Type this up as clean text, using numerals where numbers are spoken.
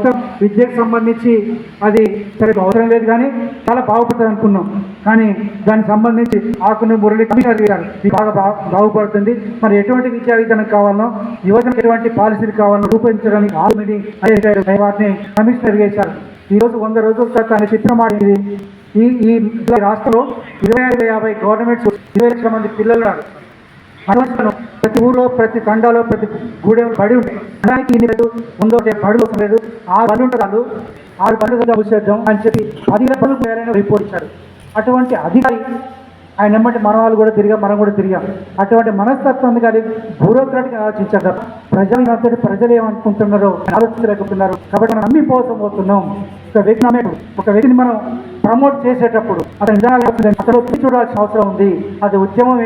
సంవత్సరం విద్యకు సంబంధించి అది సరిగ్గా అవసరం లేదు, కానీ చాలా బాగుపడుతుంది అనుకున్నాం. కానీ దానికి సంబంధించి ఆకుని మురళి కమిషనర్ గారు ఇది బాగా బాగుపడుతుంది. మరి ఎటువంటి విద్యా విధానం కావాలనో, యువతకు ఎటువంటి పాలసీలు కావాలనో రూపొందించడానికి వాటిని కమిషనర్ చేశారు. ఈరోజు 100 రోజుల తర్వాత ఆయన చెప్పిన మాట ఇది. ఈ రాష్ట్రంలో 25-50 గవర్నమెంట్స్ 20 లక్షల మంది పిల్లలు ఉన్నారు. ప్రతి ఊళ్ళో, ప్రతి తండాలో, ప్రతి గూడెం బడి ఉంటాయి. దానికి ఇన్ని ఉందో బడులు అవసరం లేదు, 6 బళ్ళు ఉంటుంది. వాళ్ళు 6 బళ్ళు కూర్చేద్దాం అని చెప్పి 10 బళ్ళు పోయారని రిపోర్ట్ ఇచ్చారు. అటువంటి అధికారి ఆయన ఎమ్మటి మన వాళ్ళు కూడా తిరిగాం, మనం కూడా తిరిగాం. అటువంటి మనస్తత్వం కానీ బ్యూరోక్రాట్గా ఆలోచించారు తప్ప ప్రజలు ఏమనుకుంటున్నారో ఆలోచించలేకపోతున్నారు. కాబట్టి మనం నమ్మిపోతున్నాం. ఒక వ్యక్తిని మనం ప్రమోట్ చేసేటప్పుడు అతని విధానాలు అతను చూడాల్సిన అవసరం ఉంది. అది ఉద్యమం